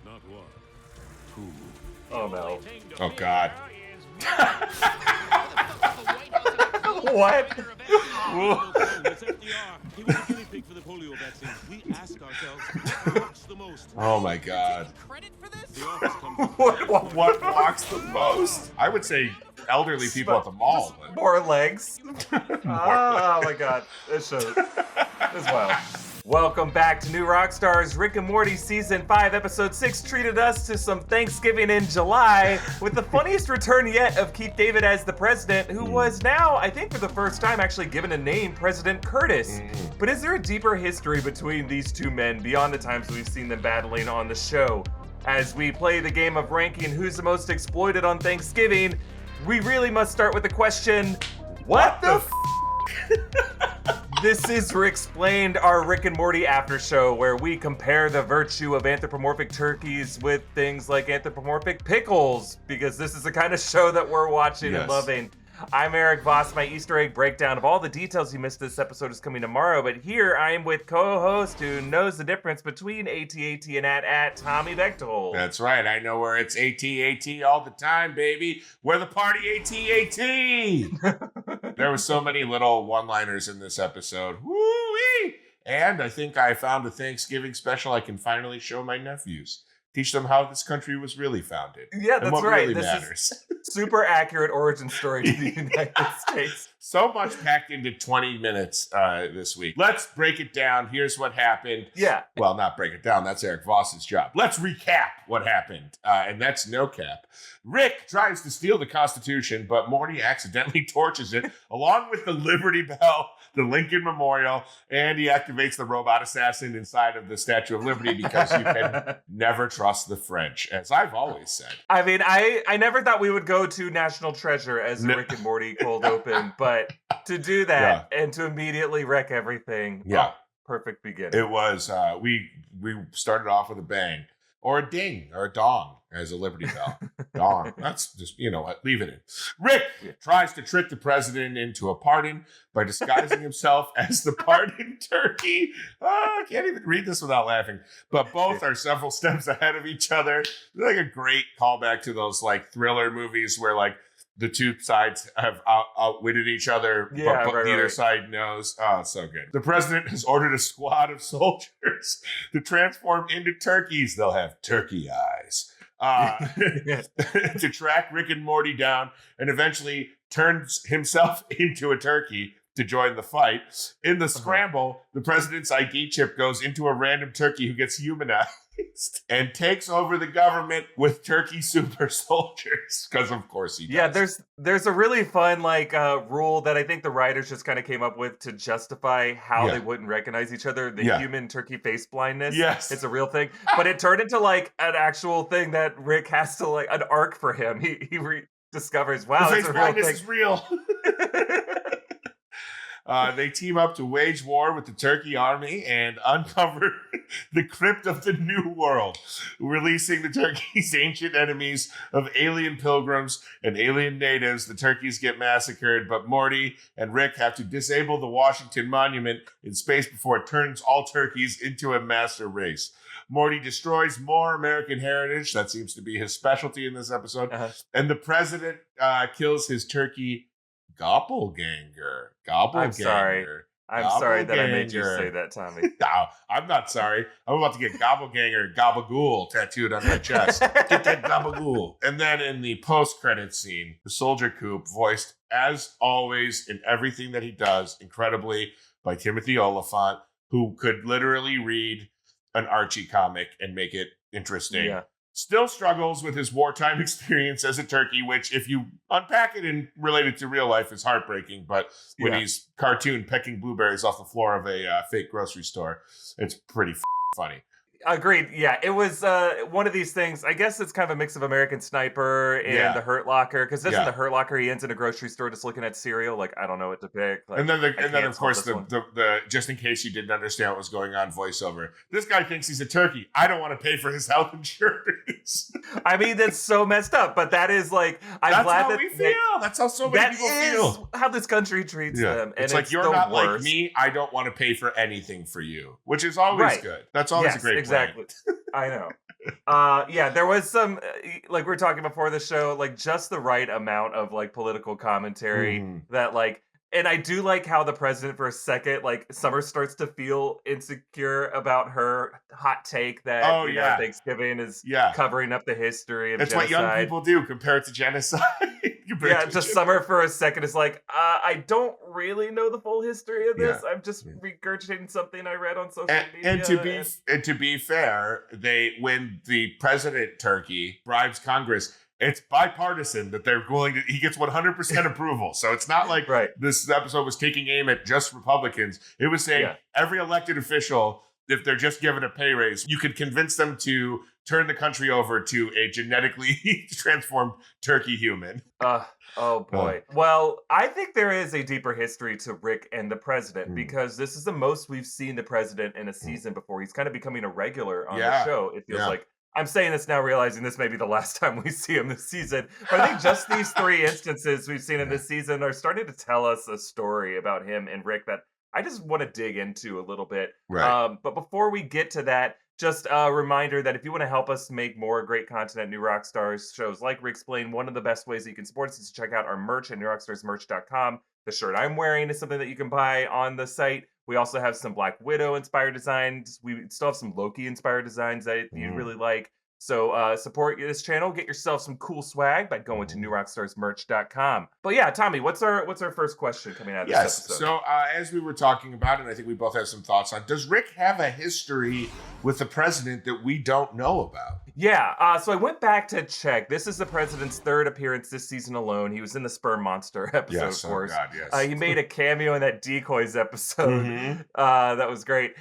Not one. Two. Oh no. Oh God. What? Oh my God. What walks the most? I would say elderly people at the mall. But... More legs. Oh my God. This shows. This is wild. Welcome back to New Rockstars. Rick and Morty Season 5, Episode 6 treated us to some Thanksgiving in July with the funniest return yet of Keith David as the president, who was now, I think for the first time, actually given a name, President Curtis. But is there a deeper history between these two men beyond the times we've seen them battling on the show? As we play the game of ranking who's the most exploited on Thanksgiving, we really must start with the question, what the f***? This is Ricksplained, our Rick and Morty after show, where we compare the virtue of anthropomorphic turkeys with things like anthropomorphic pickles, because this is the kind of show that we're watching and loving. I'm Erik, Voss. My Easter egg breakdown of all the details you missed this episode is coming tomorrow, but here I am with co-host who knows the difference between AT-AT and at Tommy Bechtold. That's right. I know where it's AT-AT all the time, baby. We're the party AT-AT. There were so many little one-liners in this episode. Woo-wee! And I think I found a Thanksgiving special I can finally show my nephews. Teach them how this country was really founded. Yeah, that's and what right. Really this matters. Is super accurate origin story to the United States. So much packed into 20 minutes this week. Let's break it down. Here's what happened. Yeah. Well, not break it down. That's Erik Voss's job. Let's recap what happened. And that's no cap. Rick tries to steal the Constitution, but Morty accidentally torches it along with the Liberty Bell, the Lincoln Memorial, and he activates the robot assassin inside of the Statue of Liberty because you can never trust the French, as I've always said. I mean, I never thought we would go to National Treasure as a Rick and Morty cold open, but to do that and to immediately wreck everything, perfect beginning. It was, we started off with a bang, or a ding, or a dong, as a Liberty Bell. Dong. That's just, you know what, leave it in. Rick tries to trick the president into a pardon by disguising himself as the pardoned turkey. I can't even read this without laughing. But both are several steps ahead of each other. It's like a great callback to those like thriller movies where like the two sides have outwitted each other, but neither side knows. Oh, so good. The president has ordered a squad of soldiers to transform into turkeys. They'll have turkey eyes. To track Rick and Morty down and eventually turns himself into a turkey to join the fight. In the scramble, the president's ID chip goes into a random turkey who gets humanized and takes over the government with turkey super soldiers. Because of course he does. Yeah, there's a really fun rule that I think the writers just kind of came up with to justify how they wouldn't recognize each other. The human turkey face blindness. Yes. It's a real thing. But it turned into like an actual thing that Rick has to an arc for him. He discovers, wow, the it's face a real blindness thing. is real. They team up to wage war with the Turkey army and uncover the crypt of the New World, releasing the Turkey's ancient enemies of alien pilgrims and alien natives. The turkeys get massacred, but Morty and Rick have to disable the Washington Monument in space before it turns all turkeys into a master race. Morty destroys more American heritage. That seems to be his specialty in this episode. And the president kills his turkey Doppelganger. I'm sorry that I made you say that, Tommy. No, I'm not sorry. I'm about to get Gobbleganger, Gabagool tattooed on my chest. Get that Gabagool. And then in the post-credit scene, the soldier Coop, voiced as always in everything that he does, incredibly, by Timothy Oliphant, who could literally read an Archie comic and make it interesting. Yeah. Still struggles with his wartime experience as a turkey, which if you unpack it and relate it to real life is heartbreaking. But when he's cartoon pecking blueberries off the floor of a fake grocery store, it's pretty funny. Agreed. Yeah, it was one of these things. I guess it's kind of a mix of American Sniper and the Hurt Locker. Because in the Hurt Locker, he ends in a grocery store just looking at cereal. Like, I don't know what to pick. Like, and then of course the just in case you didn't understand what was going on voiceover. This guy thinks he's a turkey. I don't want to pay for his health insurance. I mean, that's so messed up. But that is like, that's how we feel. That's how so many people feel. How this country treats them. And it's like you're not like me. I don't want to pay for anything for you, which is always good. That's always a great. Exactly. I know. Yeah, there was some, like we were talking before the show, like just the right amount of like political commentary that like, and I do like how the president for a second, like Summer starts to feel insecure about her hot take that Thanksgiving is covering up the history of That's genocide. what young people do compared to genocide. Summer for a second is like, I don't really know the full history of this. I'm just regurgitating something I read on social media. And to be fair, when the president Turkey bribes Congress, it's bipartisan that they're willing to. He gets 100% approval, so it's not like this episode was taking aim at just Republicans. It was saying every elected official, if they're just given a pay raise, you could convince them to turn the country over to a genetically transformed turkey human. Oh boy. Well, I think there is a deeper history to Rick and the president because this is the most we've seen the president in a season before. He's kind of becoming a regular on the show. It feels like. I'm saying this now, realizing this may be the last time we see him this season. But I think just these 3 instances we've seen in this season are starting to tell us a story about him and Rick that I just want to dig into a little bit. Right. But before we get to that, just a reminder that if you want to help us make more great content at New Rockstars shows like Ricksplained, one of the best ways that you can support us is to check out our merch at newrockstarsmerch.com. The shirt I'm wearing is something that you can buy on the site. We also have some Black Widow inspired designs. We still have some Loki inspired designs that you'd really like. So support this channel. Get yourself some cool swag by going to newrockstarsmerch.com. But yeah, Tommy, what's our first question coming out of this episode? So as we were talking about, and I think we both have some thoughts on, does Rick have a history with the president that we don't know about? Yeah, so I went back to check. This is the president's 3rd appearance this season alone. He was in the Sperm Monster episode, of course. God, yes. He made a cameo in that Decoys episode. That was great.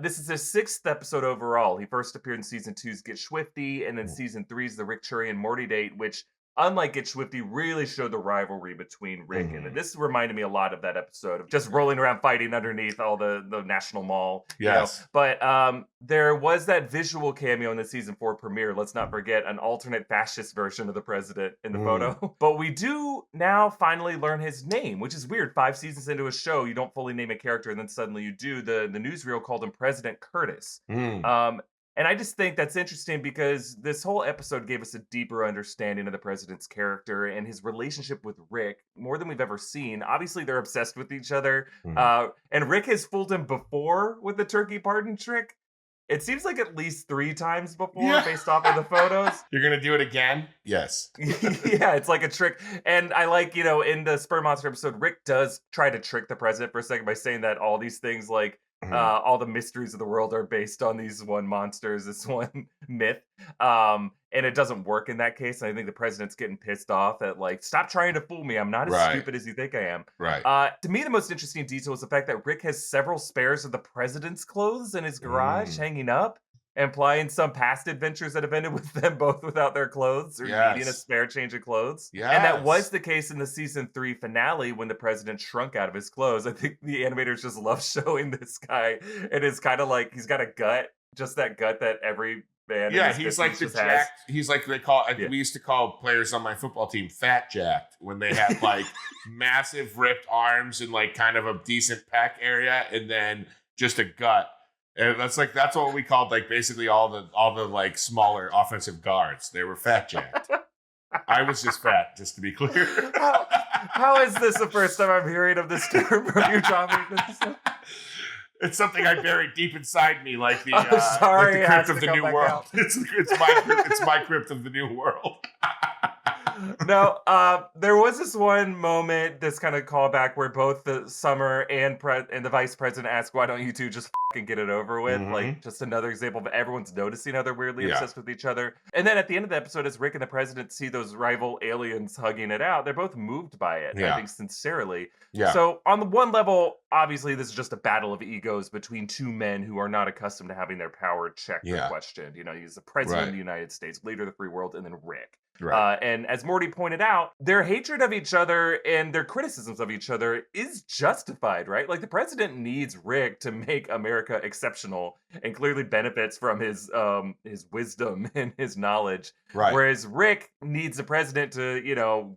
This is his 6th episode overall. He first appeared in season 2's Get Swifty, and then season 3's The Rick, Chury, and Morty date, which, unlike Get Swifty, really showed the rivalry between Rick and this reminded me a lot of that episode of just rolling around fighting underneath all the National Mall. Yes. You know? But there was that visual cameo in the season 4 premiere. Let's not forget an alternate fascist version of the president in the photo. But we do now finally learn his name, which is weird. 5 seasons into a show, you don't fully name a character, and then suddenly you do. The newsreel called him President Curtis. And I just think that's interesting because this whole episode gave us a deeper understanding of the president's character and his relationship with Rick, more than we've ever seen. Obviously, they're obsessed with each other. And Rick has fooled him before with the turkey pardon trick. It seems like at least 3 times before, based off of the photos. You're going to do it again? Yes. Yeah, it's like a trick. And I like, in the Sperm Monster episode, Rick does try to trick the president for a second by saying that all these things like, all the mysteries of the world are based on these one monsters, this one myth. And it doesn't work in that case. And I think the president's getting pissed off at like, stop trying to fool me. I'm not as stupid as you think I am. Right. To me, the most interesting detail is the fact that Rick has several spares of the president's clothes in his garage hanging up, implying some past adventures that have ended with them both without their clothes or needing a spare change of clothes. Yes. And that was the case in the season 3 finale when the president shrunk out of his clothes. I think the animators just love showing this guy. It is kind of like he's got a gut, just that gut that every man. Yeah, he's like the jacked. He's like we used to call players on my football team fat jacked when they had like massive ripped arms and like kind of a decent pec area and then just a gut. And that's what we called like basically all the like smaller offensive guards. They were fat jacked. I was just fat, just to be clear. How is this the first time I'm hearing of this term from you, Tommy? It's something I buried deep inside me, like the crypt of the new world. It's my crypt of the new world. No, there was this one moment, this kind of callback where both the Summer and the vice president ask, "Why don't you two just fucking get it over with?" Like just another example of everyone's noticing how they're weirdly obsessed with each other. And then at the end of the episode, as Rick and the president see those rival aliens hugging it out, they're both moved by it. I think sincerely. Yeah. So on the one level, obviously this is just a battle of egos between 2 men who are not accustomed to having their power checked or questioned. He's the president of the United States, leader of the free world, and then Rick. Right. And as Morty pointed out, their hatred of each other and their criticisms of each other is justified, right? Like the president needs Rick to make America exceptional and clearly benefits from his wisdom and his knowledge. Right. Whereas Rick needs the president to,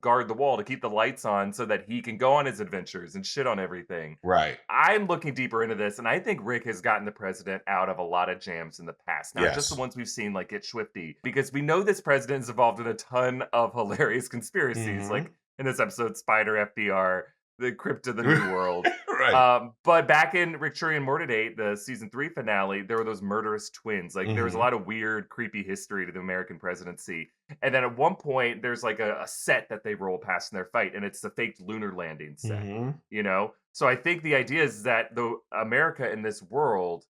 guard the wall, to keep the lights on so that he can go on his adventures and shit on everything. Right. I'm looking deeper into this, and I think Rick has gotten the president out of a lot of jams in the past. Not just the ones we've seen like Get Swifty, because we know this president is involved in a ton of hilarious conspiracies, like in this episode, Spider FDR, the Crypt of the New World. Right. But back in Rick, Shuri, and Morty the season 3 finale, there were those murderous twins. Like there was a lot of weird, creepy history to the American presidency. And then at one point, there's like a set that they roll past in their fight, and it's the faked lunar landing set. So I think the idea is that the America in this world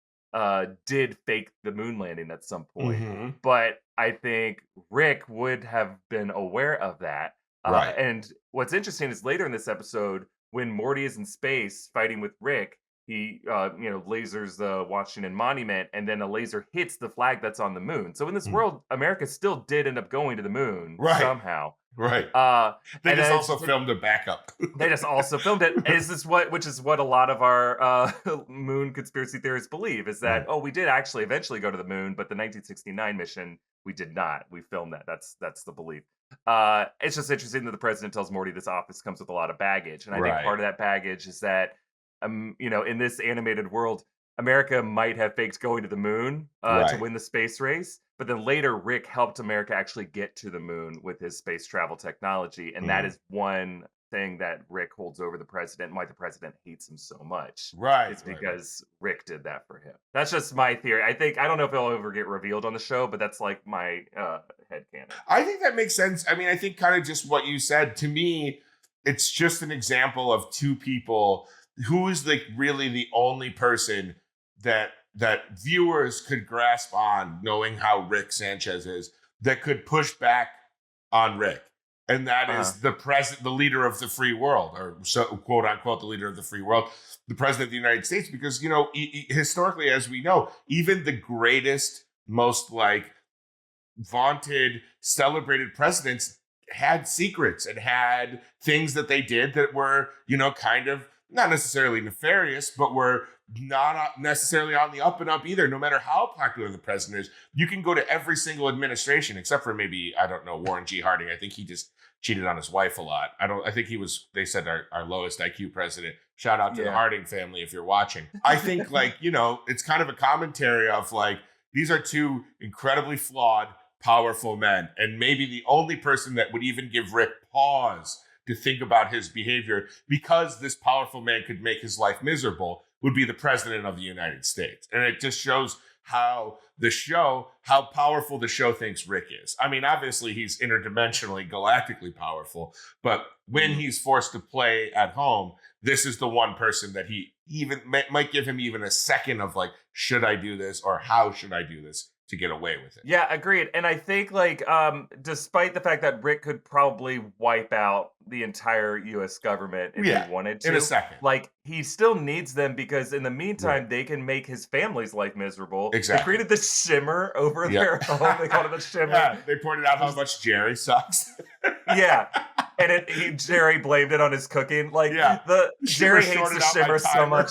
did fake the moon landing at some point. But I think Rick would have been aware of that. Right. And what's interesting is later in this episode, when Morty is in space fighting with Rick, he lasers the Washington Monument, and then a laser hits the flag that's on the moon. So in this world, America still did end up going to the moon somehow. Right. They just also filmed a backup. They just also filmed it. Which is what a lot of our moon conspiracy theorists believe, is that, we did actually eventually go to the moon, but the 1969 mission, we did not. We filmed that. That's the belief. It's just interesting that the president tells Morty this office comes with a lot of baggage. And I think part of that baggage is that, in this animated world, America might have faked going to the moon to win the space race. But then later, Rick helped America actually get to the moon with his space travel technology. And that is one thing that Rick holds over the president, and why the president hates him so much. Right. It's because Rick did that for him. That's just my theory. I don't know if it'll ever get revealed on the show, but that's like my headcanon. I think that makes sense. I mean, I think kind of just what you said, to me, it's just an example of two people who is like really the only person that viewers could grasp on, knowing how Rick Sanchez is, that could push back on Rick. And that is the leader of the free world, or so, quote unquote, the leader of the free world, the president of the United States. Because, historically, as we know, even the greatest, most like vaunted, celebrated presidents had secrets and had things that they did that were, kind of not necessarily nefarious, but were not necessarily on the up and up either. No matter how popular the president is, you can go to every single administration, except for maybe, I don't know, Warren G. Harding. I think he just cheated on his wife a lot. I think he was, they said, our lowest IQ president. Shout out to the Harding family if you're watching. I think it's kind of a commentary of like, these are two incredibly flawed, powerful men. And maybe the only person that would even give Rick pause to think about his behavior, because this powerful man could make his life miserable, would be the president of the United States. And it just shows how powerful the show thinks Rick is. I mean, obviously he's interdimensionally, galactically powerful, but when he's forced to play at home, this is the one person that he even might give him even a second of like, should I do this, or how should I do this to get away with it? Yeah, agreed. And I think despite the fact that Rick could probably wipe out the entire US government if he wanted to, in a second, like he still needs them, because in the meantime they can make his family's life miserable. Exactly. They created the shimmer over their home. They called it the shimmer. Yeah, they pointed out how much Jerry sucks. Yeah. And Jerry blamed it on his cooking. Like Jerry hates the shimmer so much.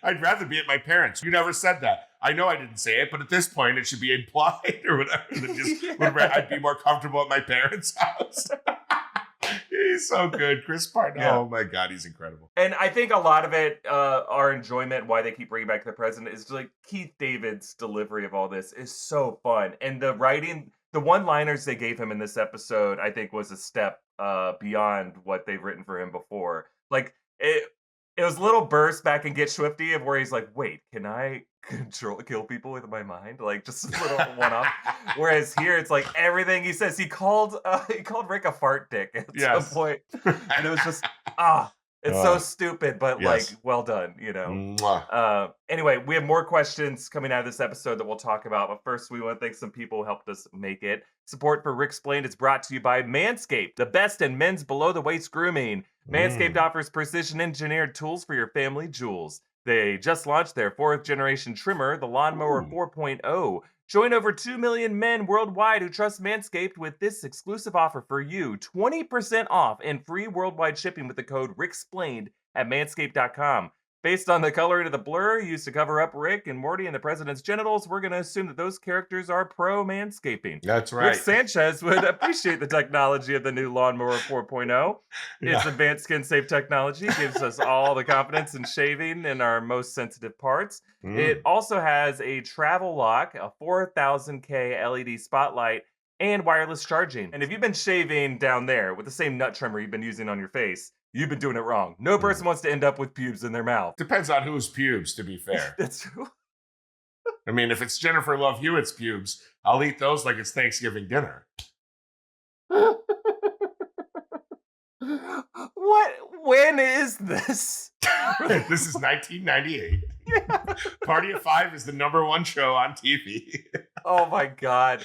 I'd rather be at my parents'. You never said that. I know I didn't say it, but at this point it should be implied or whatever. I'd be more comfortable at my parents' house. He's so good. Chris Parnell. Yeah. Oh my God, he's incredible. And I think a lot of it, our enjoyment, why they keep bringing back the president, is like Keith David's delivery of all this is so fun. And the writing, the one-liners they gave him in this episode, I think was a step beyond what they've written for him before. Like, it was a little burst back in Get Swifty of where he's like, wait, can I kill people with my mind? Like, just a little one-off. Whereas here, it's like everything he says. He called Rick a fart dick at some point. And it was just, it's so stupid, but like, well done, Anyway, we have more questions coming out of this episode that we'll talk about. But first, we want to thank some people who helped us make it. Support for Ricksplained is brought to you by Manscaped, the best in men's below-the-waist grooming. Manscaped offers precision-engineered tools for your family jewels. They just launched their 4th generation trimmer, the Lawnmower 4.0. Join over 2 million men worldwide who trust Manscaped with this exclusive offer for you. 20% off and free worldwide shipping with the code Ricksplained at manscaped.com. Based on the coloring of the blur used to cover up Rick and Morty and the president's genitals, we're going to assume that those characters are pro-manscaping. That's right. Rick Sanchez would appreciate the technology of the new Lawnmower 4.0. Its advanced skin-safe technology gives us all the confidence in shaving in our most sensitive parts. It also has a travel lock, a 4000K LED spotlight, and wireless charging. And if you've been shaving down there with the same nut trimmer you've been using on your face, you've been doing it wrong. No person wants to end up with pubes in their mouth. Depends on whose pubes, to be fair. That's true. I mean, if it's Jennifer Love Hewitt's pubes, I'll eat those like it's Thanksgiving dinner. What? When is this? This is 1998. Yeah. Party of Five is the #1 show on TV. Oh my God.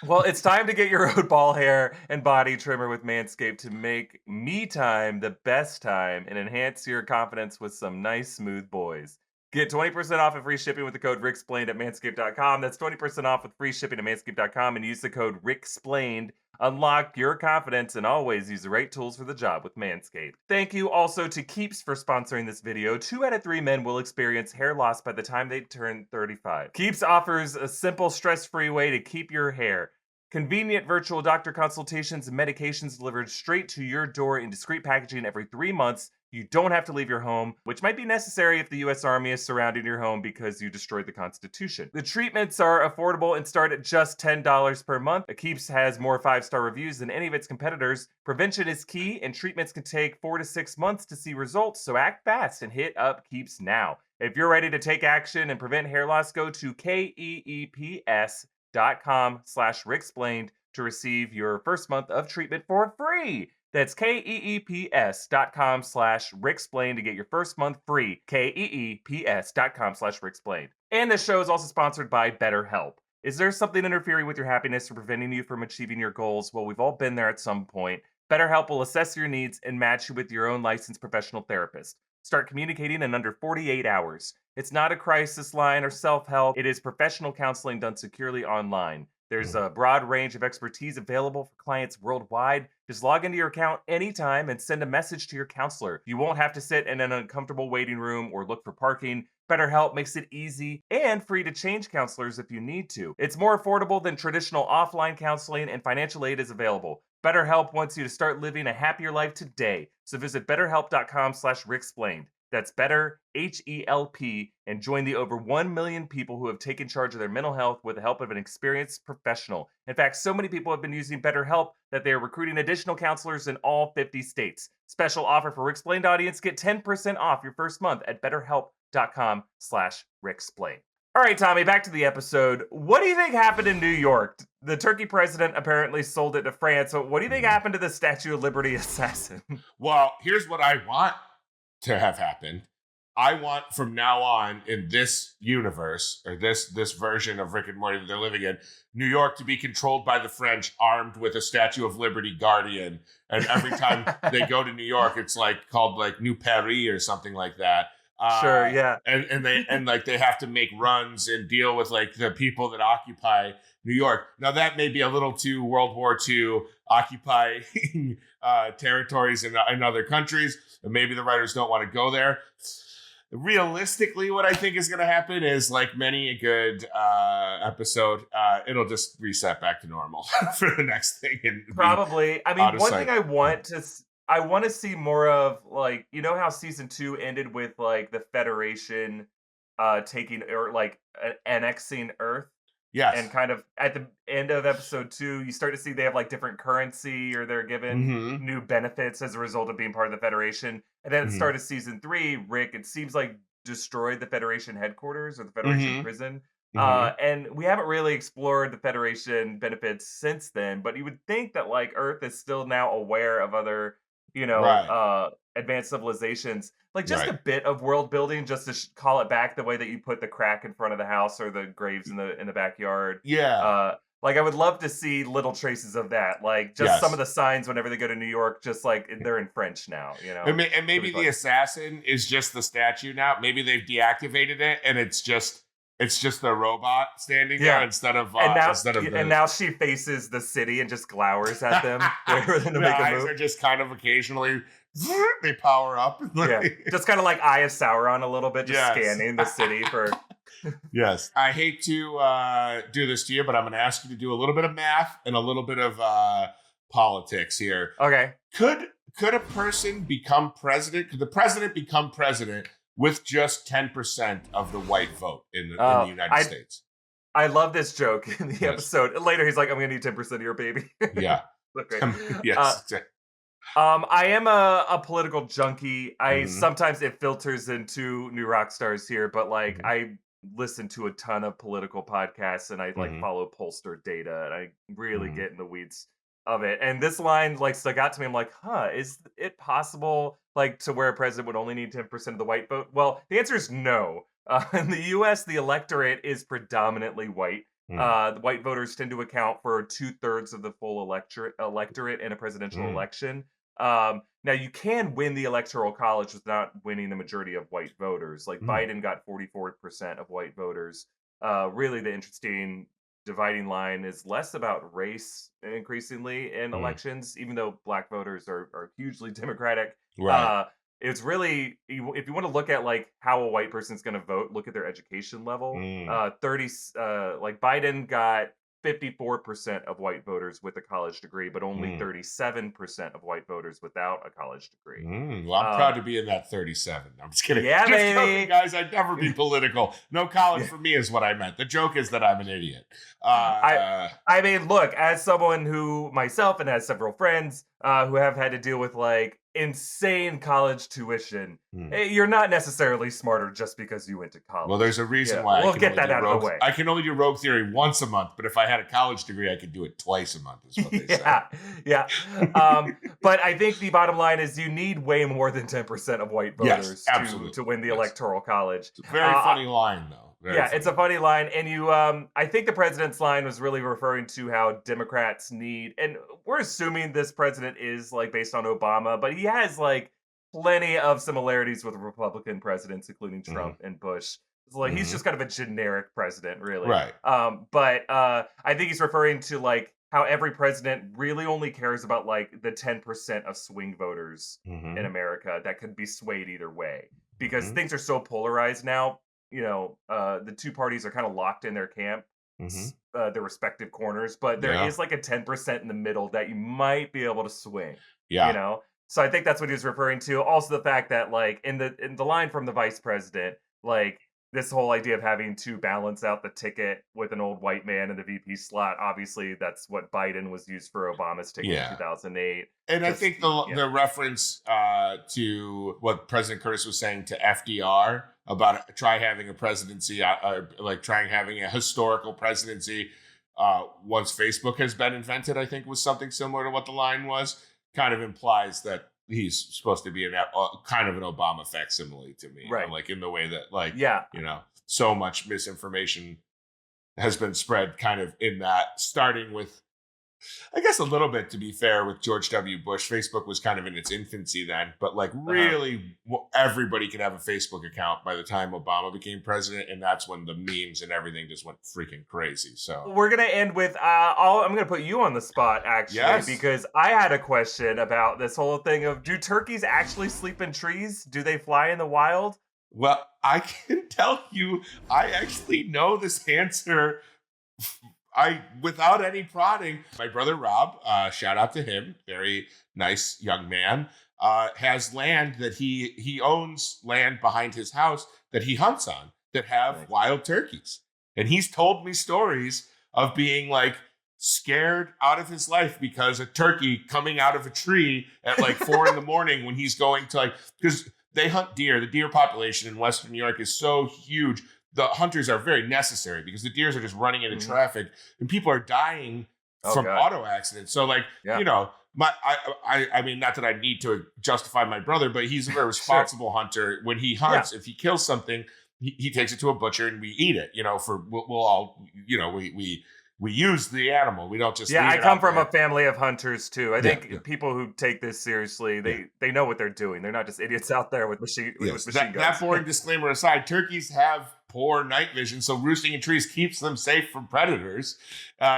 Well, it's time to get your own ball hair and body trimmer with Manscaped to make me time the best time and enhance your confidence with some nice, smooth boys. Get 20% off and free shipping with the code Ricksplained at manscaped.com. That's 20% off with free shipping at manscaped.com and use the code Ricksplained. Unlock your confidence and always use the right tools for the job with Manscaped. Thank you also to Keeps for sponsoring this video. 2 out of 3 men will experience hair loss by the time they turn 35. Keeps offers a simple, stress-free way to keep your hair. Convenient virtual doctor consultations and medications delivered straight to your door in discreet packaging every 3 months. You don't have to leave your home, which might be necessary if the U.S. Army is surrounding your home because you destroyed the Constitution. The treatments are affordable and start at just $10 per month. Keeps has more 5-star reviews than any of its competitors. Prevention is key, and treatments can take 4 to 6 months to see results, so act fast and hit up Keeps now. If you're ready to take action and prevent hair loss, go to keeps.com/Ricksplained to receive your first month of treatment for free. That's keeps.com/Ricksplained to get your first month free. keeps.com/Ricksplained. And this show is also sponsored by BetterHelp. Is there something interfering with your happiness or preventing you from achieving your goals? Well, we've all been there at some point. BetterHelp will assess your needs and match you with your own licensed professional therapist. Start communicating in under 48 hours. It's not a crisis line or self-help. It is professional counseling done securely online. There's a broad range of expertise available for clients worldwide. Just log into your account anytime and send a message to your counselor. You won't have to sit in an uncomfortable waiting room or look for parking. BetterHelp makes it easy and free to change counselors if you need to. It's more affordable than traditional offline counseling, and financial aid is available. BetterHelp wants you to start living a happier life today. So visit betterhelp.com/Ricksplained. That's better, H-E-L-P, and join the over 1 million people who have taken charge of their mental health with the help of an experienced professional. In fact, so many people have been using BetterHelp that they are recruiting additional counselors in all 50 states. Special offer for Ricksplained audience. Get 10% off your first month at betterhelp.com/Ricksplained. All right, Tommy, back to the episode. What do you think happened in New York? The Turkey president apparently sold it to France. So what do you think happened to the Statue of Liberty assassin? Well, here's what I want to have happened. I want from now on in this universe, or this version of Rick and Morty that they're living in, New York to be controlled by the French, armed with a Statue of Liberty guardian. And every time they go to New York, it's like called like New Paris or something like that. Sure, yeah. And they have to make runs and deal with like the people that occupy New York. Now that may be a little too World War II occupying territories in other countries. And maybe the writers don't want to go there. Realistically, what I think is going to happen is, like many a good episode, it'll just reset back to normal for the next thing. And probably. I mean, one thing I want to see more of, like, you know how season 2 ended with like the Federation taking or like annexing Earth? Yes. And kind of at the end of episode 2, you start to see they have like different currency, or they're given new benefits as a result of being part of the Federation. And then at the start of season 3, Rick, it seems like, destroyed the Federation headquarters or the Federation prison. And we haven't really explored the Federation benefits since then, but you would think that like Earth is still now aware of other, advanced civilizations. Like just a bit of world building, just to call it back the way that you put the crack in front of the house or the graves in the backyard. Yeah. Like, I would love to see little traces of that. Like, just some of the signs whenever they go to New York, just like they're in French now, you know? And maybe the assassin is just the statue now. Maybe they've deactivated it and it's just the robot standing there instead of and now she faces the city and just glowers at them. The eyes are just kind of occasionally they power up. Just kind of like Eye of Sauron a little bit, just scanning the city for. Yes. I hate to do this to you, but I'm going to ask you to do a little bit of math and a little bit of politics here. Okay. Could a person become president? Could the president become president with just 10% of the white vote in the United States? I love this joke in the episode. Later, he's like, I'm going to need 10% of your baby. Yeah. Yes. I am a political junkie. Sometimes it filters into New Rockstars here, but like I listen to a ton of political podcasts and I like follow pollster data and I really get in the weeds of it. And this line like stuck out to me. I'm like, is it possible like to where a president would only need 10% of the white vote? Well, the answer is no. In the U.S., the electorate is predominantly white. The white voters tend to account for 2/3 of the full electorate in a presidential election. Now, you can win the Electoral College without winning the majority of white voters. Like Biden got 44% of white voters. Really, the interesting dividing line is less about race increasingly in elections, even though black voters are hugely Democratic. Right. It's really, if you want to look at like how a white person's going to vote, look at their education level. Like Biden got 54% of white voters with a college degree, but only 37% of white voters without a college degree. Well, I'm proud to be in that 37. I'm just kidding. Yeah, just baby. joking, guys. I'd never be political. No college for me is what I meant. The joke is that I'm an idiot. I mean, look, as someone who myself and has several friends who have had to deal with like insane college tuition, you're not necessarily smarter just because you went to college. Well, there's a reason why we'll get that out of the way. I can only do Rogue Theory once a month, but if I had a college degree, I could do it twice a month, is what they say. Yeah. But I think the bottom line is you need way more than 10% of white voters to win the Electoral College. It's a very funny line, though. It's a funny line. And I think the president's line was really referring to how Democrats need, and we're assuming this president is like based on Obama, but he has like plenty of similarities with Republican presidents, including Trump and Bush. So, like he's just kind of a generic president, really. Right. But I think he's referring to like how every president really only cares about like the 10% of swing voters in America that could be swayed either way, because things are so polarized now. You know, the two parties are kind of locked in their camp, their respective corners, but there is like a 10% in the middle that you might be able to swing. Yeah. You know, so I think that's what he was referring to. Also, the fact that like in the line from the vice president, like this whole idea of having to balance out the ticket with an old white man in the VP slot. Obviously, that's what Biden was used for Obama's ticket in 2008. And I think the reference to what President Curtis was saying to FDR about trying having a presidency, like trying having a historical presidency once Facebook has been invented, I think was something similar to what the line was. Kind of implies that he's supposed to be kind of an Obama facsimile to me, right? Like in the way that, like, you know, so much misinformation has been spread, kind of in that, starting with, I guess, a little bit, to be fair, with George W. Bush. Facebook was kind of in its infancy then, but like really everybody could have a Facebook account by the time Obama became president, and that's when the memes and everything just went freaking crazy. So we're gonna end with I'm gonna put you on the spot, actually, because I had a question about this whole thing of, do turkeys actually sleep in trees? Do they fly in the wild? Well, I can tell you, I actually know this answer. Without any prodding. My brother Rob, shout out to him, very nice young man, has land that he owns land behind his house that he hunts on that have wild turkeys. And he's told me stories of being like scared out of his life because a turkey coming out of a tree at like 4 a.m. when he's going to, like, because they hunt deer. The deer population in Western New York is so huge. The hunters are very necessary because the deers are just running into traffic and people are dying from auto accidents. So, like, you know, I mean, not that I need to justify my brother, but he's a very responsible hunter. When he hunts, if he kills something, he takes it to a butcher and we eat it. You know, we'll all, you know, we we use the animal. We don't just Yeah, leave I it come out from there. a family of hunters too. I think people who take this seriously, they know what they're doing. They're not just idiots out there with machine guns. That boring disclaimer aside, turkeys have poor night vision, so roosting in trees keeps them safe from predators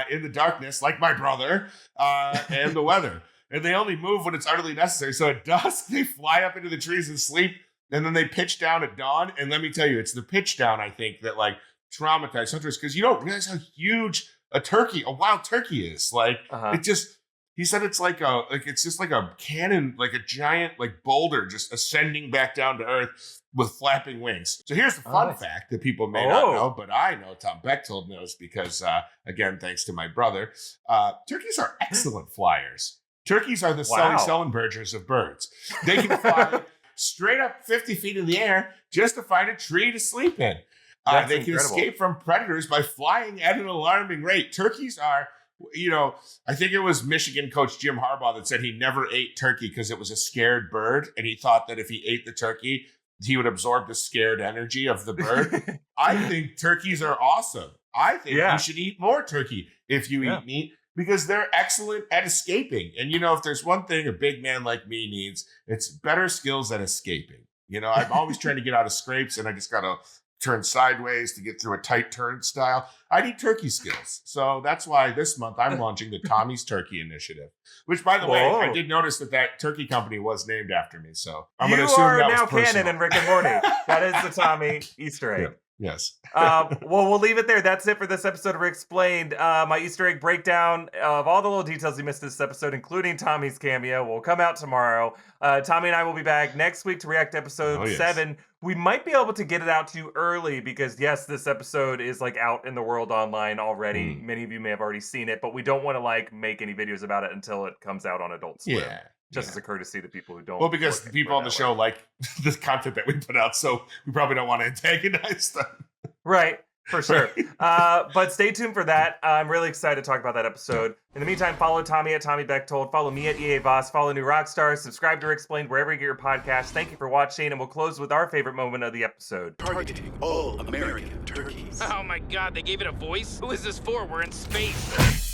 in the darkness, like my brother, and the weather. And they only move when it's utterly necessary. So at dusk, they fly up into the trees and sleep, and then they pitch down at dawn. And let me tell you, it's the pitch down, I think, that like traumatized hunters, because you don't realize how huge a wild turkey is. Like it just, he said it's it's just like a cannon, like a giant like boulder just ascending back down to earth with flapping wings. So here's the fun fact that people may not know, but I know Tom Bechtold knows because, again, thanks to my brother, turkeys are excellent flyers. Turkeys are the Sully Sullenbergers of birds. They can fly straight up 50 feet in the air just to find a tree to sleep in. They can escape from predators by flying at an alarming rate. Turkeys are, I think it was Michigan coach Jim Harbaugh that said he never ate turkey because it was a scared bird. And he thought that if he ate the turkey, he would absorb the scared energy of the bird. I think turkeys are awesome. I think you should eat more turkey if you eat meat because they're excellent at escaping. And, if there's one thing a big man like me needs, it's better skills at escaping. I'm always trying to get out of scrapes and I just got to turn sideways to get through a tight turnstile. I need turkey skills. So that's why this month I'm launching the Tommy's Turkey Initiative, which, by the way, I did notice that turkey company was named after me. So I'm going to assume that was personal. You are now canon in Rick and Morty. That is the Tommy Easter egg. Yeah. Yes. Well, we'll leave it there. That's it for this episode of Ricksplained. My Easter egg breakdown of all the little details you missed this episode, including Tommy's cameo, will come out tomorrow. Tommy and I will be back next week to react to episode 7. We might be able to get it out to you early because, yes, this episode is out in the world online already. Many of you may have already seen it, but we don't want to make any videos about it until it comes out on Adult Swim. Yeah. Just as a courtesy to people who don't. Well, because the people on the show like the content that we put out, so we probably don't want to antagonize them. Right, for sure. But stay tuned for that. I'm really excited to talk about that episode. In the meantime, follow Tommy at Tommy Bechtold. Follow me at EA Voss. Follow New Rockstars. Subscribe to Ricksplained wherever you get your podcasts. Thank you for watching, and we'll close with our favorite moment of the episode. Targeting all American turkeys. Oh my god, they gave it a voice? Who is this for? We're in space.